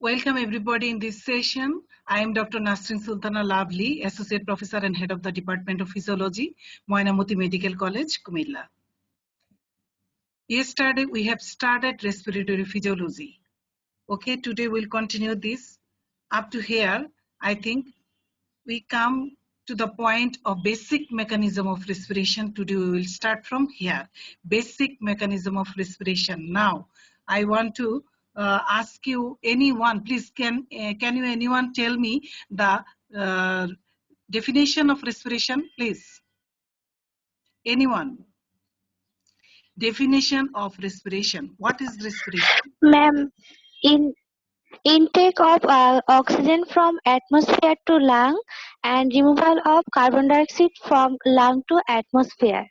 Welcome everybody in this session. I am Dr. Nasrin Sultana Lavely, Associate Professor and Head of the Department of Physiology, Moinamoti Medical College, Kumilla. Yesterday we have started respiratory physiology. Okay, today we'll continue this. Up to here, I think we come to the point of basic mechanism of respiration. Today we will start from here. Basic mechanism of respiration. Now, I want to ask you, anyone, please can you anyone tell me the definition of respiration, please? Anyone? Definition of respiration. What is respiration? Ma'am, intake of oxygen from atmosphere to lung and removal of carbon dioxide from lung to atmosphere.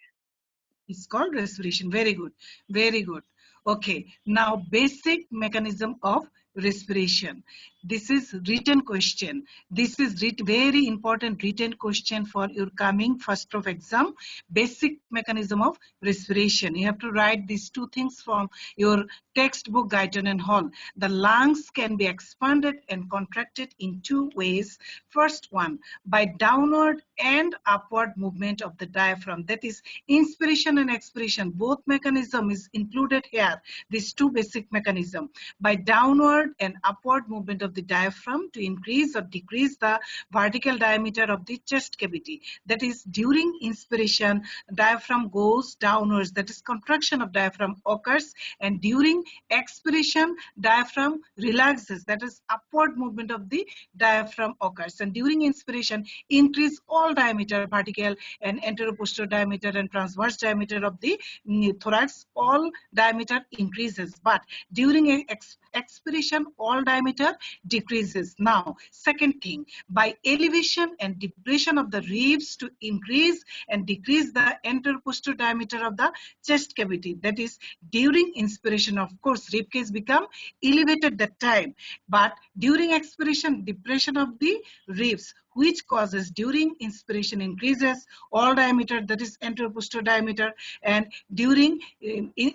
It's called respiration. Very good. Very good. Okay. Now, basic mechanism of respiration. This is written question. This is very important written question for your coming first of exam. Basic mechanism of respiration. You have to write these two things from your textbook, Guyton and Hall. The lungs can be expanded and contracted in two ways. First one, by downward and upward movement of the diaphragm. That is inspiration and expiration. Both mechanism is included here. These two basic mechanism. By downward and upward movement of the diaphragm to increase or decrease the vertical diameter of the chest cavity. That is, during inspiration, diaphragm goes downwards. That is, contraction of diaphragm occurs, and during expiration, diaphragm relaxes. That is, upward movement of the diaphragm occurs. And during inspiration, increase all diameter, vertical and anteroposterior diameter and transverse diameter of the thorax. All diameter increases, but during expiration, all diameter decreases. Now, second thing, by elevation and depression of the ribs to increase and decrease the anteroposterior diameter of the chest cavity. That is, during inspiration, of course, rib cage become elevated that time, but during expiration, depression of the ribs, which causes during inspiration increases all diameter, that is anteroposterior diameter, and during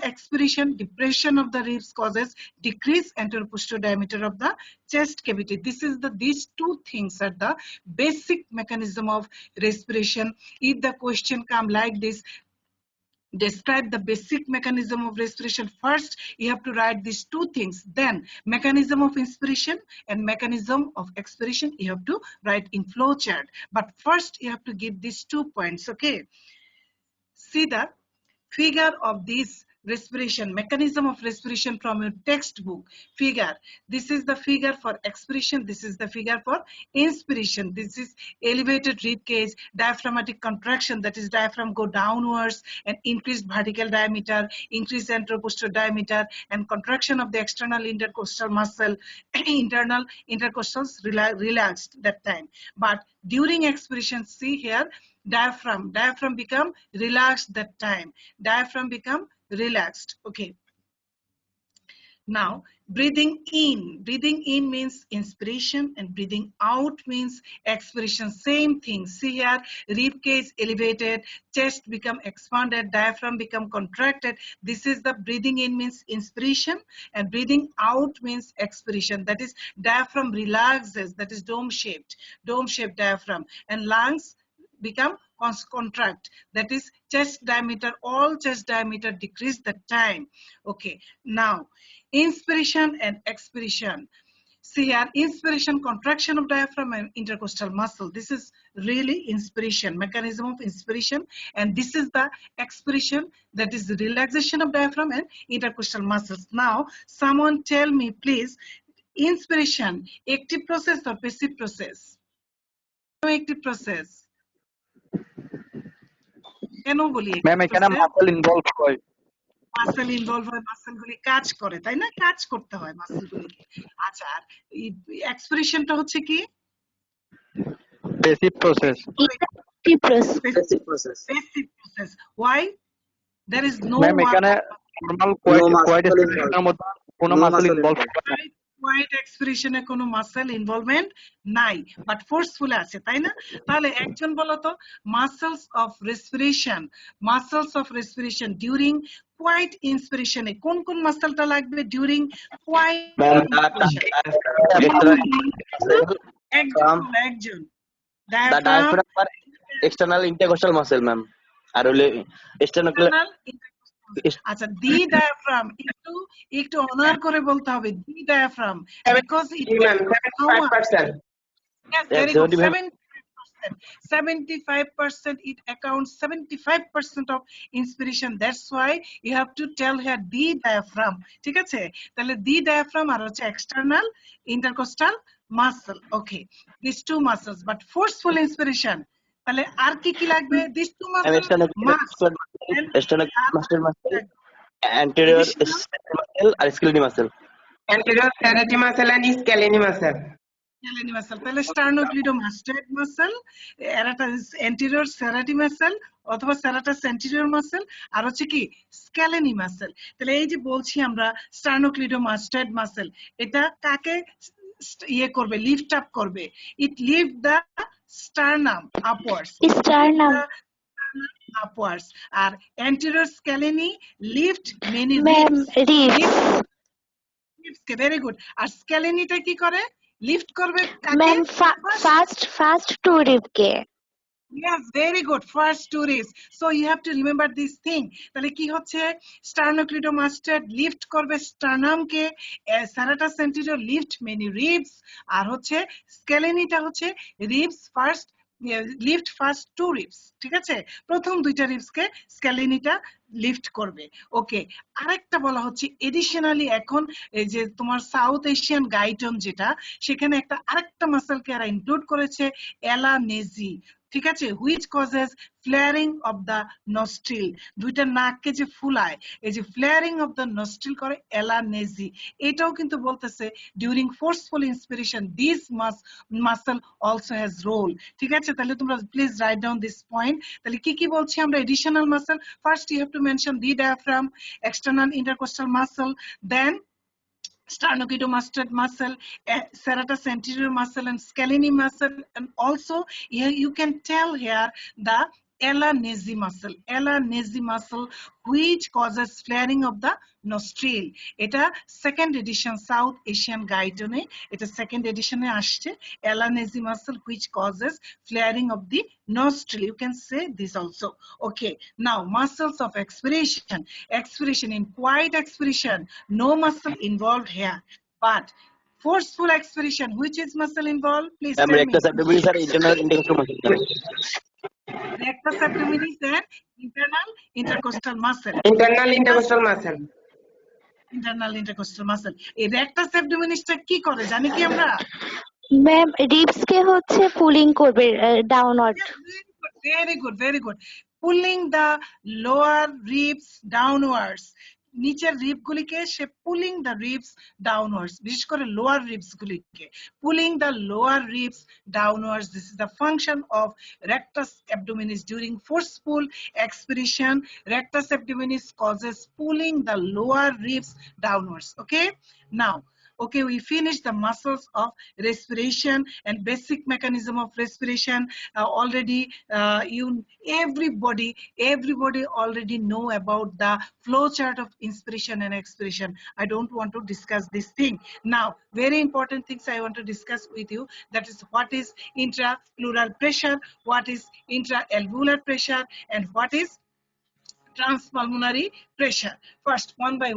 expiration, depression of the ribs causes decrease anteroposterior diameter of the chest cavity. These two things are the basic mechanism of respiration. If the question come like this, describe the basic mechanism of respiration. First, you have to write these two things. Then, mechanism of inspiration and mechanism of expiration, you have to write in flow chart. But first, you have to give these 2 points, okay? See the figure of this respiration, mechanism of respiration from your textbook figure. This is the figure for expiration. This is the figure for inspiration. This is elevated rib cage, diaphragmatic contraction, that is diaphragm go downwards, and increased vertical diameter, increased anteroposterior diameter, and contraction of the external intercostal muscle, internal intercostals relaxed that time. But during expiration, see here, diaphragm become relaxed that time. Diaphragm become relaxed. Okay. Now, breathing in means inspiration, and breathing out means expiration. Same thing. See here, rib cage elevated, chest become expanded, diaphragm become contracted. This is the breathing in means inspiration, and breathing out means expiration. That is, diaphragm relaxes. That is dome-shaped diaphragm, and lungs become contract. That is chest diameter, all chest diameter decrease the time. Okay. Now, inspiration and expiration. See here, inspiration, contraction of diaphragm and intercostal muscle. This is really inspiration, mechanism of inspiration, and this is the expiration, that is the relaxation of diaphragm and intercostal muscles. Now, someone tell me please, inspiration, active process or passive process? No, active process. কেন বলি ma'am এখানে muscle involve হয়, muscle involve হয়, মাসলগুলি কাজ করে, তাই না? কাজ করতে হয় মাসলগুলিকে। আচ্ছা, আর এক্সপ্রেশনটা হচ্ছে কি? Passive process. Passive process. Why? There is no ma'am এখানে নরমাল কোয়াইট এক্সপ্রেশনের মধ্যে কোনো মাসল ইনভলভ হয় না। কোয়াইট এক্সপ্রেশনে কোনো মাসল ইনভলভমেন্ট নাই, বাট ফোর্সফুল আছে, তাই না? তাহলে একজন বলো তো, muscles of respiration during quiet ইন্সপিরেশনে কোন কোন মাসলটা লাগবে? ডিউরিং কোয়াইট ইন্সপিরেশন external একজন from একজন the diaphragm diaphragm or external intercostal muscle, ma'am. আর হলে external internal intercostal। আচ্ছা দি ডায়াফ্রাম একটু অনার করে বলতে হবে দি diaphragm because it ma'am, how much 75%. yes very good 75% it accounts 75% of inspiration, that's why you have to tell here the diaphragm ঠিক আছে তাহলে the diaphragm আর হচ্ছে external intercostal muscle okay these two muscles but forceful inspiration তাহলে আর কি কি লাগবে these two muscle external must and external muscle, anterior additional muscle R scalene muscle. Anterior serratus muscle and scalene muscle. scalene muscle তাহলে sternocleidomastoid muscle এটা anterior serratus muscle অথবা serratus anterior muscle আর হচ্ছে কি scalene muscle তাহলে এই যে বলছি আমরা sternocleidomastoid muscle এটা কাকে ইয়ে করবে লিফট আপ করবে it lift the sternum upwards Sternum. upwards আর anterior scalene lift many Ma'am, ribs ribs. কে ভেরি গুড আর স্ক্যালেনিটা কি করে লিফট করবে কাকে Ma'am, first to rib ke. yes very good first two ribs so you have to remember this thing তাহলে কি হচ্ছে sternocleidomastoid লিফট করবে sternum কে serratus anterior lift many ribs আর হচ্ছে স্ক্যালেনিটা হচ্ছে ribs first lift first two ribs ঠিক আছে প্রথম দুইটা রিবস কে স্ক্যালেনিটা লিফট করবে ওকে আরেকটা বলা হচ্ছে এডিশনালি এখন এই যে তোমার সাউথ এশিয়ান গাইটন যেটা সেখানে একটা আরেকটা মাসেলকে এরা ইনক্লুড করেছে এলানেজি ঠিক আছে which causes flaring of the nostril দুইটা নাককে যে ফুলায় এই যে ফ্লেয়ারিং অফ দ্য নস্ট্রিল করে এলানেজি এটাও কিন্তু বলতেছে during forceful inspiration this muscle also has role ঠিক আছে তাহলে তোমরা please write down this point তাহলে কি কি বলছি আমরা additional muscle first you have to mention the diaphragm external intercostal muscle then sternocleidomastoid muscle, serratus anterior muscle, and scalene muscle, and also here you can tell here the Elanesi muscle, which causes flaring of the nostril. এটা second edition South Asian Guidone, এটা second edition এ আসছে Elanesi muscle which causes flaring of the nostril. You can say this also. Okay, now muscles of expiration. Expiration in quiet expiration, no muscle involved here, but forceful expiration, which is muscle involved? Please tell me. Rectus abdominis are internal intercostal muscle. Rectus abdominis and internal intercostal muscle. Internal intercostal muscle. Internal intercostal muscle. এই rectus abdominis টা কি করে জানি কি আমরা? Ma'am, ribs ke হচ্ছে pulling করবে downward. Very good, very good. Pulling the lower ribs downwards. নিচের রিব গুলিকে সে পুলিং দ্য রিবস ডাউনওয়ার্ডস বিশেষ করে লোয়ার রিবস গুলিকে pulling the lower ribs downwards this is the function of rectus abdominis during forceful expiration rectus abdominis causes pulling the lower ribs downwards okay now okay we finished the muscles of respiration and basic mechanism of respiration already everybody already know about the flow chart of inspiration and expiration I don't want to discuss this thing now very important things I want to discuss with you that is what is intrapleural pressure what is intraalveolar pressure and what is transpulmonary pressure first one by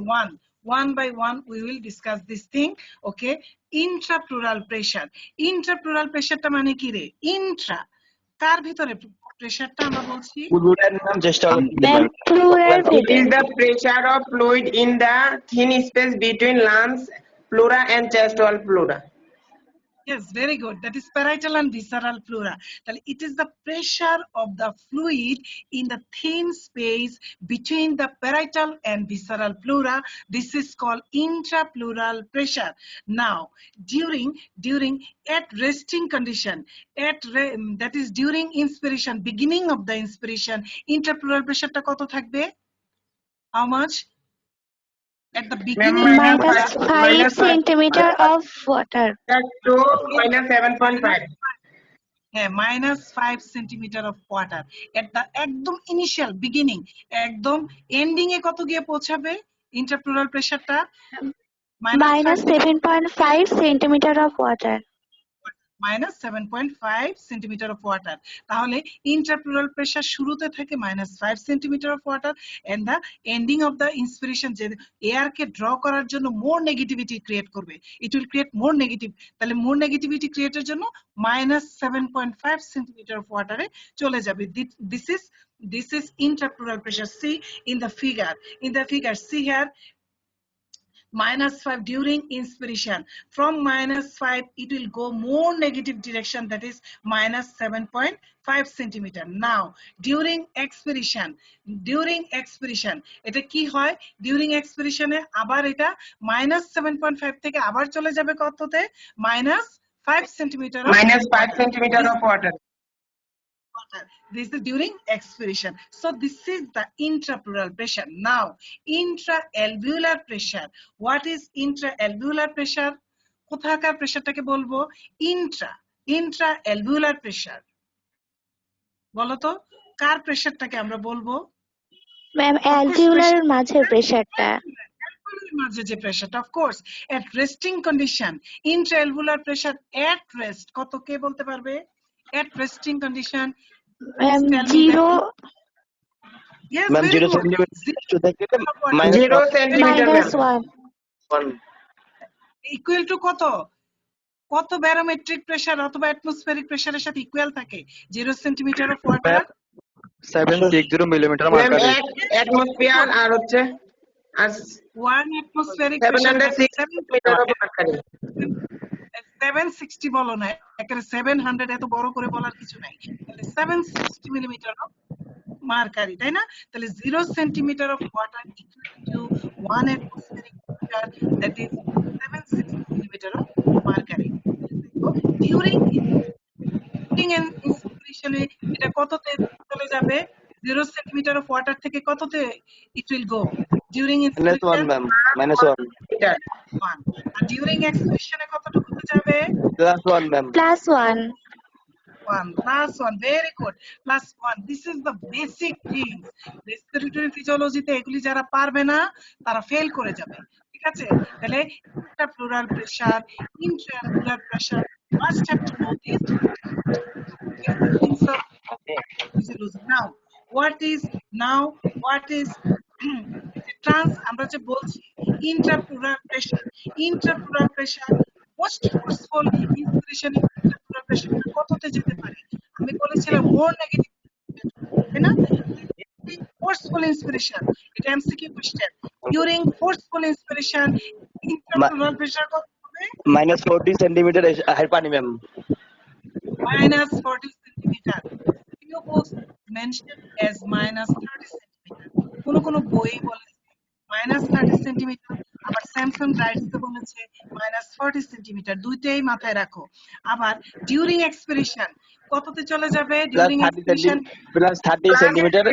one we will discuss this thing okay intrapleural pressure টা মানে কি রে intra কার ভিতরে প্রেসারটা আমরা বলছি Pleural নাম চেষ্টা Ma'am, pleural It is the pressure of fluid in the thin space between lungs, pleura and chest wall pleura. Yes, very good. That is parietal and visceral pleura. It is the pressure of the fluid in the thin space between the parietal and visceral pleura. This is called intrapleural pressure. Now, during at resting condition, that is during inspiration, beginning of the inspiration, intrapleural pressure টা কত থাকবে? How much? At the beginning, minus 5 centimeter of water. So minus 7.5. minus 5 centimeter of water at the একদম initial beginning একদম ending এ কত গিয়ে পৌঁছাবে intrapleural pressure টা minus 7.5 centimeter of water. minus 7.5 centimeter of water. তাহলে intrapleural pressure শুরুতে থাকে minus 5 centimeter of water and the ending of the inspiration যে air কে draw করার জন্য more negativity create করবে, it will create more negative, তাহলে more negativity create এর জন্য minus 7.5 centimeter of water এ চলে যাবে. This is intrapleural pressure. See in the figure, see here, minus 5 during inspiration. From minus 5 it will go more negative direction, that is minus 7.5 centimeter. Now during expiration এটা কি হয়, during expiration এ আবার এটা minus 7.5 থেকে আবার চলে যাবে কততে, minus 5 centimeter minus 5 centimeter of water. This is during expiration. So this is the intrapleural pressure. Now intraalveolar pressure. What is intraalveolar pressure? কোথাকার প্রেসারটাকে বলবো? intraalveolar pressure. বলো তো কার প্রেসারটাকে আমরা বলবো? ম্যাম অ্যালভিওলার মাঝের প্রেসারটা, মাঝে যে প্রেসারটা, of course at resting condition intraalveolar pressure at rest কত, কে বলতে পারবে? At resting condition 0 yes, ma'am, very 0 good. centimeter minus 0 centimeter minus 1 1 equal to কত barometric pressure অথবা atmospheric pressure এর সাথে ইকুয়াল থাকে? 0 centimetre of water 760 millimetre ma'am mercury. atmosphere আর হচ্ছে আর 1 atmospheric pressure 760 meter of mercury. 760 বলো না, একেবারে 700 এত বড় করে বলার কিছু নাই, তাহলে 760 মিলিমিটার অফ মার্কারি, তাই না? তাহলে 0 centimetre of water equal to 1 atmospheric pressure, that is 760 millimeter of mercury. During inspiration এটা কততে চলে যাবে? 0 সেন্টিমিটার অফ ওয়াটার থেকে কততে it will go during minus 1 inspiration? ma'am, minus 1 1. R during expiration এ কতটুকু যাবে? plus 1 ma'am, plus 1 plus 1. Very good. Plus 1. This is the basic things. Respiratory physiology তে এগুলি যারা পারবে না তারা ফেল করে যাবে, ঠিক আছে? তাহলে intrapleural pressure, intraalveolar pressure, must have to know these basic things of physiology. What is আমরা যে বলছি intrapleural pressure most forceful inspiration intrapleural pressure কততে যেতে পারে? আমি বলেছিলাম more negative, তাই না? forceful inspiration, এটা MCQ question. during forceful inspiration intrapleural pressure কত হবে? minus 40 centimeter है पानी ma'am, minus 40 centimeter. few books mentioned as minus 30 centimeter. কোন বই বলেছে minus 30 centimeter, আবার স্যামসন রাইটস বলেছে minus 40 centimeter. দুইটাই মাথায় রাখো। আবার during expiration কততে চলে যাবে? during expiration plus 30 centimeter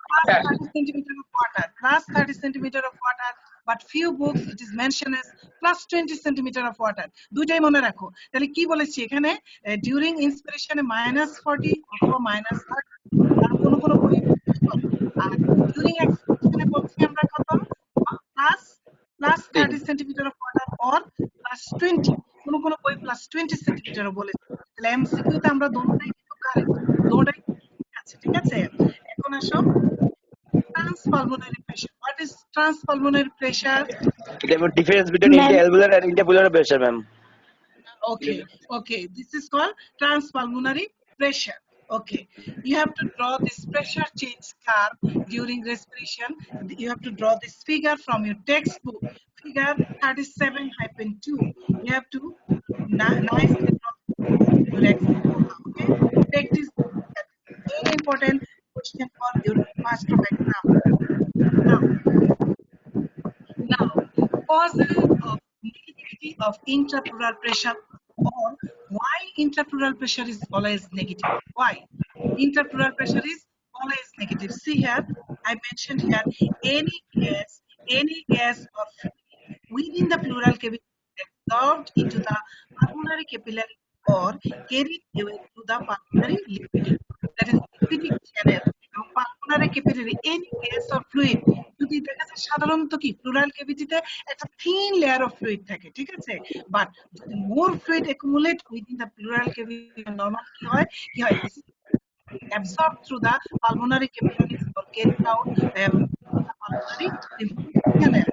plus 30 centimeter of water, plus 30 centimeter of water, but few books it is mentioned as plus 20 centimeter of water. দুইটাই মনে রাখো। তাহলে কি বলেছি এখানে? during inspiration এ minus 40 অথবা minus 30, আর কোন বই আর during expiration এ বলছি আমরা কত? plus 30 centimeter of water or plus 20, কোন বই plus 20 centimeter ও বলেছে। তাহলে এমসিকিউ তে আমরা দুটোটাই কিন্তু কারেক্ট, দুটোটাই ঠিক আছে? এখন আসো transpulmonary pressure. What is transpulmonary pressure? the difference between intraalveolar and intrapulmonary pressure ma'am. Okay, this is called transpulmonary pressure. Okay, you have to draw this pressure change curve during respiration. You have to draw this figure from your textbook, figure 37-2. You have to nicely draw your example. Okay, practice. Very important question for your master of exam. Now, causes of negativity of intrapleural pressure, or why intrapleural pressure is always negative? Why? Intrapleural pressure is always negative. See here, I mentioned here, any gas or fluid within the pleural cavity absorbed into the pulmonary capillary or carried away through the pulmonary lymphatic, that is lymphatic channel. pulmonary capillary, any gas or fluid যদি দেখা যায় সাধারণত কি plural ক্যাভিটিতে একটা thin layer of fluid থাকে, ঠিক আছে, but যদি more fluid accumulate within the pleural cavity normal কি হয় this is absorbed through the pulmonary capillaries or carried out the pulmonary lymphatic canal.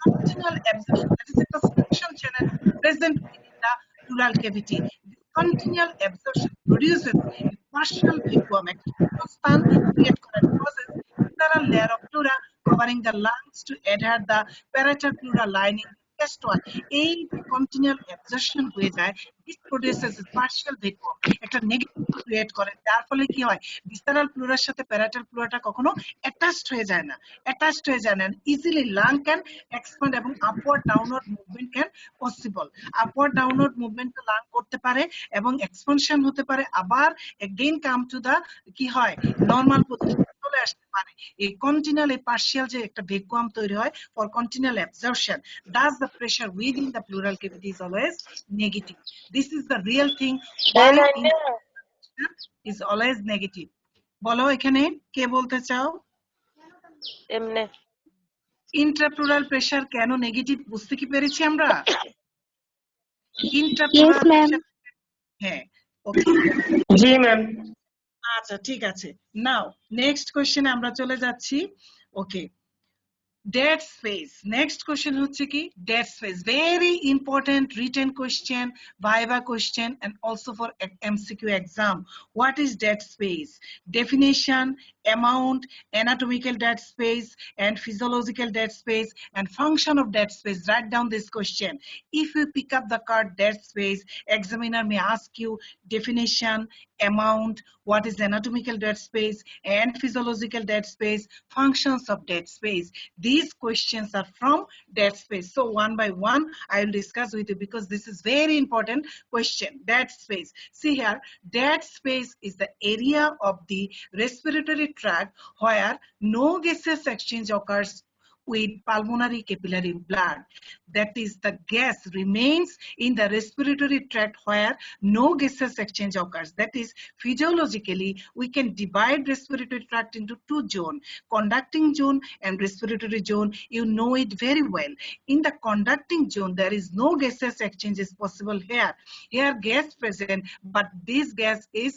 Continual absorption, that is a suction channel present within the pleural cavity. This continual absorption produces a partial vacuum, a শূন্যস্থান create করার causes internal layer of pleura covering the lungs to adhere the parietal pleural lining chest wall. এই যে continual absorption হয়ে যায়, this produces a partial vacuum, একটা negative create করে, যার ফলে কি হয় visceral প্লুরার সাথে প্যারাটাল প্লুরাটা কখনো অ্যাটাচড হয়ে যায় না, ইজিলি লাং ক্যান এক্সপ্যান্ড এবং upward downward movement can possible. Upward downward movement lung করতে পারে এবং এক্সপানশন হতে পারে, আবার এগেইন কাম টু দা কি হয় নরমাল পজিশন চলে আসতে পারে। এই কন্টিনিউয়াল এই পার্শিয়াল যে একটা ভ্যাকুয়াম তৈরি হয় for continual absorption, thus the pressure within the pleural cavity is always negative. This is the real thing why is always negative. বলো এখানে কে বলতে চাও? এমনে ইন্ট্রাপ্লুরাল প্রেসার কেন নেগেটিভ বুঝতে কি পেরেছি আমরা? ইন্ট্রাপ্লুরাল প্রেসার, হ্যাঁ, ওকে, জি ম্যাম। আচ্ছা ঠিক আছে। নাও নেক্সট কোশ্চেনে আমরা চলে যাচ্ছি। ওকে, dead space. Next question হচ্ছে কি dead space, very important written question, viva question and also for MCQ exam. What is dead space? Definition, amount, anatomical dead space and physiological dead space and function of dead space. Write down this question. If you pick up the card dead space, examiner may ask you definition, amount, what is anatomical dead space and physiological dead space, functions of dead space. These questions are from dead space. So one by one I will discuss with you because this is very important question. Dead space. See here, dead space is the area of the respiratory tract where no gaseous exchange occurs with pulmonary capillary blood. That is, the gas remains in the respiratory tract where no gaseous exchange occurs. That is, physiologically, we can divide respiratory tract into two zones, conducting zone and respiratory zone. You know it very well. In the conducting zone, there is no gaseous exchange is possible here. Here, gas present, but this gas is,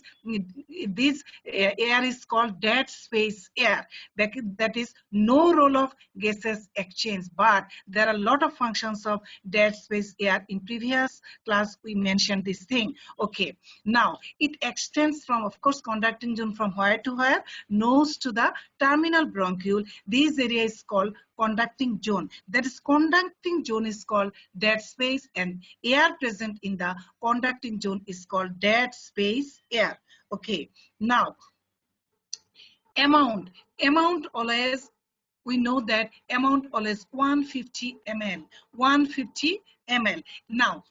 this air is called dead space air. That is, no role of gaseous exchange, but there are a lot of functions of dead space air. In previous class we mentioned this thing. Okay, now it extends from, of course, conducting zone from where to where? Nose to the terminal bronchiole. This area is called conducting zone. That is, conducting zone is called dead space and air present in the conducting zone is called dead space air. Okay, now amount always, we know that amount always 150 ml, 150 ml. Now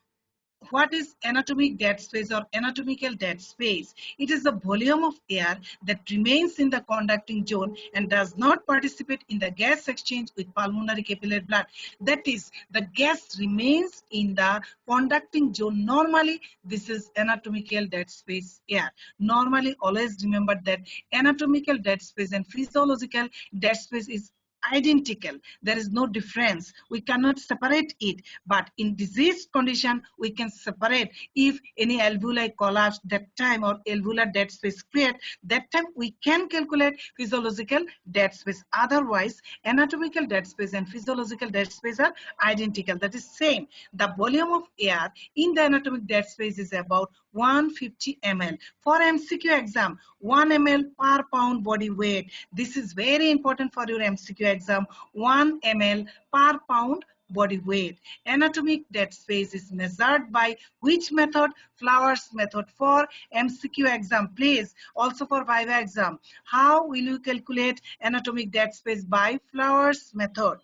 what is anatomic dead space or anatomical dead space? It is the volume of air that remains in the conducting zone and does not participate in the gas exchange with pulmonary capillary blood. That is, the gas remains in the conducting zone. Normally, this is anatomical dead space air. Normally, always remember that anatomical dead space and physiological dead space is identical. There is no difference. We cannot separate it. But in diseased condition, we can separate. If any alveoli collapse, that time, or alveolar dead space create, that time we can calculate physiological dead space. Otherwise, anatomical dead space and physiological dead space are identical. That is same. The volume of air in the anatomic dead space is about 150 ml. For MCQ exam, 1 ml per pound body weight. This is very important for your MCQ exam. 1 ml per pound body weight. Anatomic dead space is measured by which method? Flowers method. For MCQ exam, please, also for Viva exam, how will you calculate anatomic dead space? By Flowers method.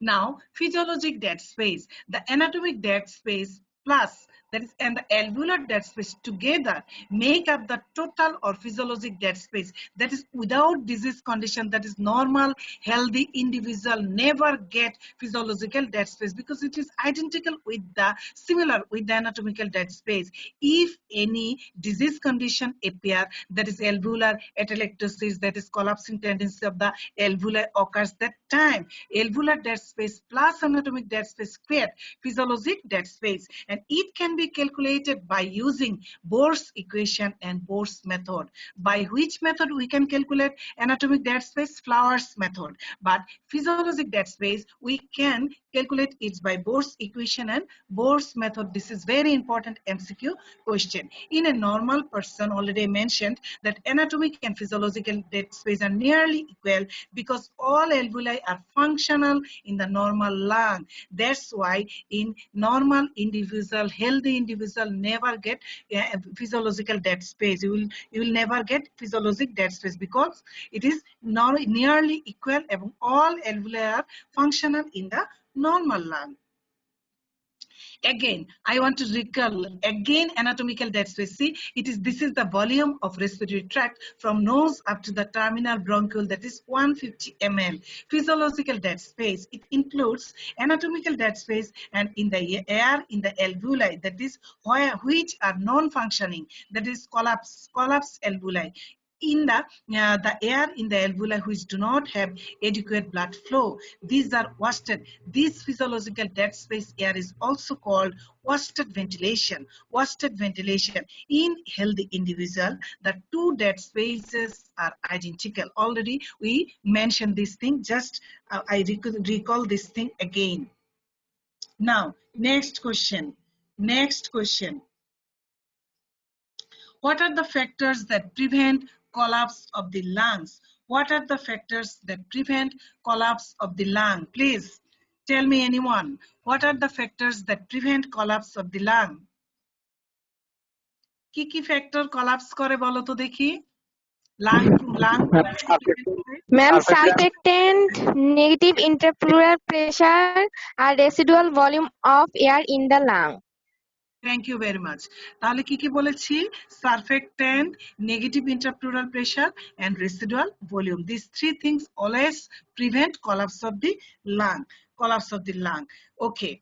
Now, physiologic dead space, the anatomic dead space plus that is, and the alveolar dead space together make up the total or physiologic dead space. That is, without disease condition, that is normal healthy individual never get physiological dead space because it is identical with the similar with the anatomical dead space. If any disease condition appear, that is alveolar atelectasis, that is collapsing tendency of the alveoli occurs, that time alveolar dead space plus anatomic dead space create physiologic dead space, and it can be calculated by using Bohr's equation and Bohr's method. By which method we can calculate anatomic dead space? Flower's method. But physiologic dead space we can calculate it by Bohr's equation and Bohr's method. This is very important MCQ question. In a normal person, already mentioned that anatomic and physiological dead space are nearly equal because all alveoli are functional in the normal lung. That's why in normal individual, healthy individual never get physiological dead space. You will never get physiologic dead space because it is nearly equal among all alveoli are functional in the normal lung. Again, I want to recall again anatomical dead space. See, this is the volume of respiratory tract from nose up to the terminal bronchiole, that is 150 ml. Physiological dead space, it includes anatomical dead space and in the air in the alveoli, that is which are non-functioning, that is collapse alveoli. In the air in the alveoli which do not have adequate blood flow, these are wasted. This physiological dead space air is also called wasted ventilation. Wasted ventilation in healthy individual, the two dead spaces are identical. Already we mentioned this thing, just I recall this thing again. Now next question. What are the factors that prevent collapse of the lungs? What are the factors that prevent collapse of the lung? Please tell me, anyone. What are the factors that prevent collapse of the lung? কি factor collapse করে বলো তো দেখি? Lung Ma'am, surfactant, negative interpleural pressure, and residual volume of air in the lung. Thank you very much. তাহলে কি বলেছি? Surfactant, negative interpleural pressure and residual volume. These three things always prevent collapse of the lung. Okay.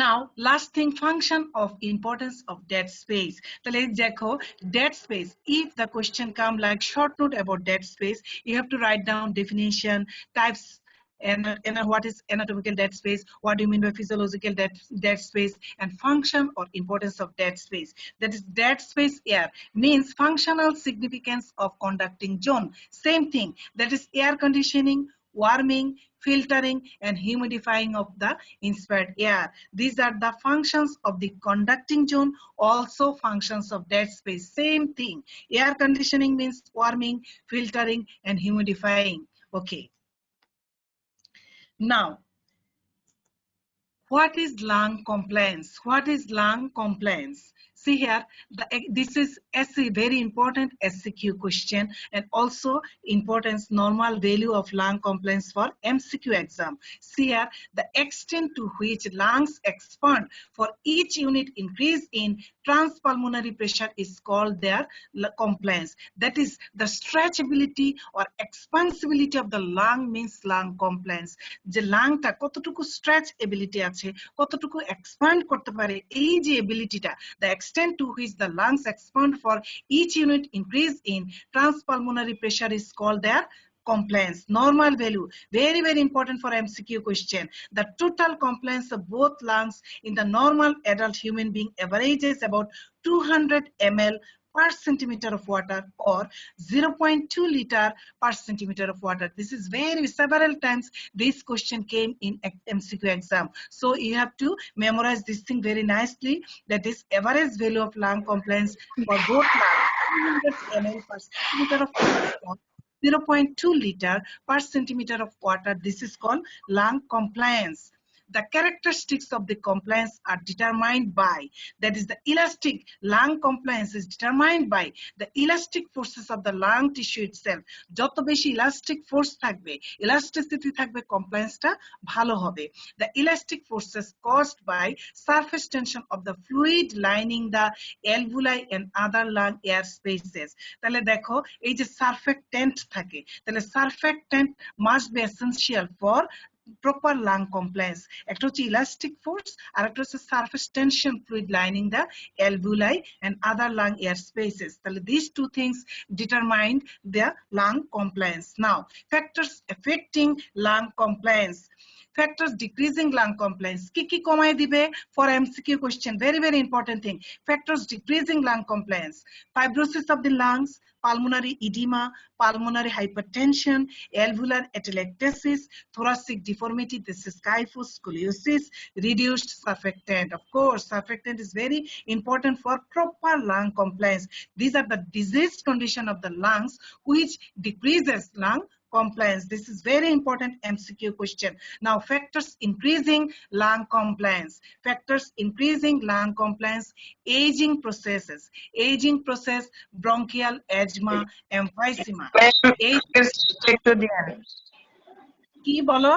Now last thing, function of importance of dead space. তাহলে দেখো dead space, if the question come like short note about dead space, you have to write down definition, types, and what is anatomical dead space, what do you mean by physiological dead space, and function or importance of dead space. That is, dead space air means functional significance of conducting zone. Same thing, that is air conditioning, warming, filtering, and humidifying of the inspired air. These are the functions of the conducting zone, also functions of dead space. Same thing, air conditioning means warming, filtering, and humidifying. Okay. Now, what is lung compliance? What is lung compliance? See here, this is very important SCQ question, and also importance normal value of lung compliance for MCQ exam. See here, the extent to which lungs expand for each unit increase in transpulmonary pressure is called their compliance. That is, the stretchability or expansibility of the lung means lung compliance. যে লাংটা কতটুকু stretch ability আছে, কতটুকু expand করতে পারে, এই যে এবিলিটিটা, the extent to which the lungs expand for each unit increase in transpulmonary pressure is called their compliance. Normal value, very important for MCQ question. The total compliance of both lungs in the normal adult human being averages about 200 ml per centimeter of water or 0.2 liter per centimeter of water. This is several times this question came in MCQ exam. So you have to memorize this thing very nicely. That is average value of lung compliance for both lungs, 200 ml per centimeter of water or 0.2 liter per centimeter of water. This is called lung compliance. The characteristics of the compliance are determined by, that is the elastic lung compliance is determined by the elastic forces of the lung tissue itself. যত বেশি elastic force থাকবে, elasticity থাকবে, compliance-টা ভালো হবে. The elastic forces caused by surface tension of the fluid lining the alveoli and other lung air spaces. তাহলে দেখো এই যে surfactant থাকে, তাহলে surfactant must be essential for proper lung compliance. একটা হচ্ছে elastic force আর একটা হচ্ছে surface tension fluid lining the alveoli and other lung air spaces. তাহলে these two things determine the lung compliance. Now, factors affecting lung compliance. Factors decreasing lung compliance. কি কমায় দিবে for MCQ question? Very, very important thing. Factors decreasing lung compliance. Fibrosis of the lungs, pulmonary edema, pulmonary hypertension, alveolar atelectasis, thoracic deformity, this is kyphos, scoliosis, reduced surfactant. Of course, surfactant is very important for proper lung compliance. These are the diseased condition of the lungs which decreases lung compliance. This is very important MCQ question. Now, factors increasing lung compliance. Factors increasing lung compliance, aging processes. Aging process, bronchial asthma, emphysema. একটু দেন কি বলো?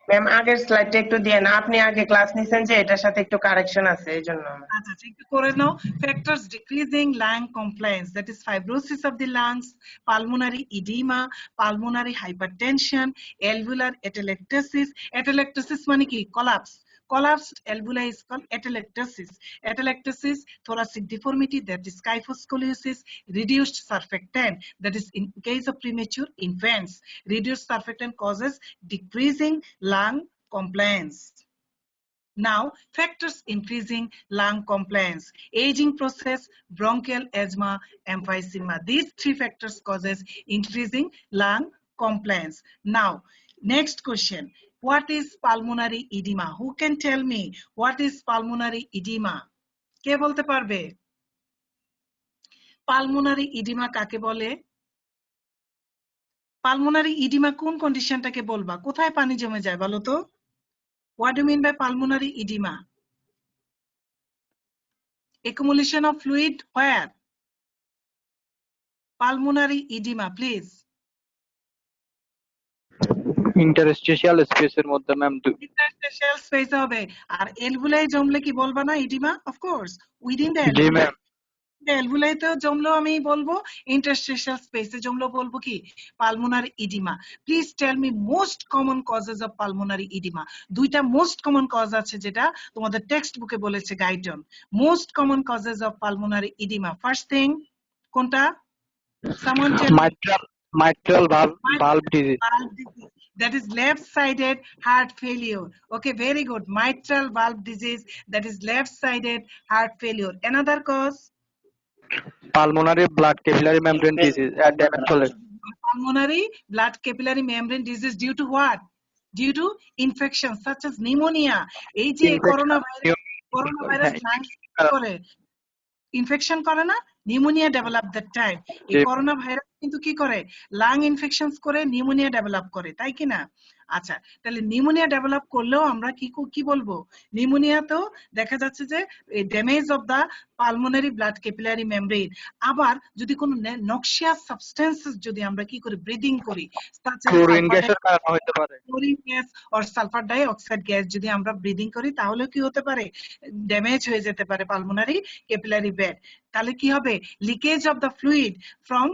Ma'am আগের স্লাইডটা একটু দেন, আপনি আগে class নিছেন যে এটার সাথে একটু কারেকশন আছে এইজন্য। আচ্ছা ঠিক করে নাও। Factors decreasing lung compliance, that is fibrosis of the lungs, pulmonary edema, pulmonary hypertension, alveolar atelectasis. Atelectasis মানে কি? Collapse. Collapsed alveoli is called atelectasis. Atelectasis, thoracic deformity, that is kyphoscoliosis, reduced surfactant, that is in case of premature infants. Reduced surfactant causes decreasing lung compliance. Now, factors increasing lung compliance, aging process, bronchial asthma, emphysema. These three factors causes increasing lung compliance. Now, next question. What is pulmonary edema? Who can tell me what is pulmonary edema? কে বলতে পারবে? Pulmonary edema কাকে বলে? Pulmonary edema কোন কন্ডিশনটাকে বলবা? কোথায় পানি জমে যায় বলো তো? What do you mean by pulmonary edema? Accumulation of fluid where? Pulmonary edema, please. Interstitial স্পেসের মধ্যে ম্যাম Interstitial space হবে। আর alveoli জমলে কি বলবা না edema? Of course, within the G alveoli. Ma'am alveoli তে জমলেও আমি বলবো, interstitial space এ জমলেও বলবো কি? Pulmonary edema. Please tell me most common causes of pulmonary edema. দুইটা most common cause আছে যেটা তোমাদের টেক্সট বুকে বলেছে গাইডন। Most common causes of pulmonary edema. First thing, কোনটা? Someone tell me. mitral valve disease. That is left-sided heart failure. Okay, very good. Mitral valve disease, that is left-sided heart failure. Another cause? Pulmonary blood capillary membrane disease. Pulmonary blood capillary membrane disease due to what? Due to infection such as pneumonia. এই যে coronavirus lungs করে infection করে না, pneumonia develop that time. এই corona virus কিন্তু কি করে? Lung infections করে নিউমোনিয়া ডেভেলপ করে, তাই কি না? আচ্ছা, তাহলে নিউমোনিয়া ডেভেলপ করলেও আমরা কি বলবো? নিউমোনিয়া তো দেখা যাচ্ছে যে damage of the pulmonary blood capillary membrane. আবার যদি কোনো নক্সিয়াস সাবস্টেন্সেস যদি আমরা কি করি, ব্রিদিং করি, ক্লোরিন গ্যাসের কারণে হতে পারে। Chlorine gas or sulphur dioxide gas যদি আমরা ব্রিদিং করি তাহলে কি হতে পারে? ড্যামেজ হয়ে যেতে পারে পালমোনারি ক্যাপিলারি বেড। তাহলে কি হবে? Leakage of the fluid from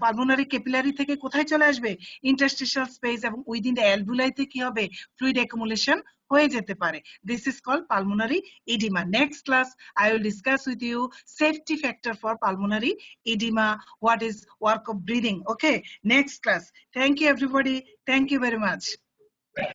pulmonary capillary থেকে কোথায় চলে আসবে? ইন্টারস্টিশিয়াল স্পেস, এবং উইদিন দ্য অ্যালভুলাইতে কি হবে? ফ্লুইড অ্যাকুমুলেশন হয়ে যেতে পারে। This is called pulmonary edema. Next class, I will discuss with you safety factor for pulmonary edema. What is work of breathing? Okay, next class. Thank you everybody. Thank you very much.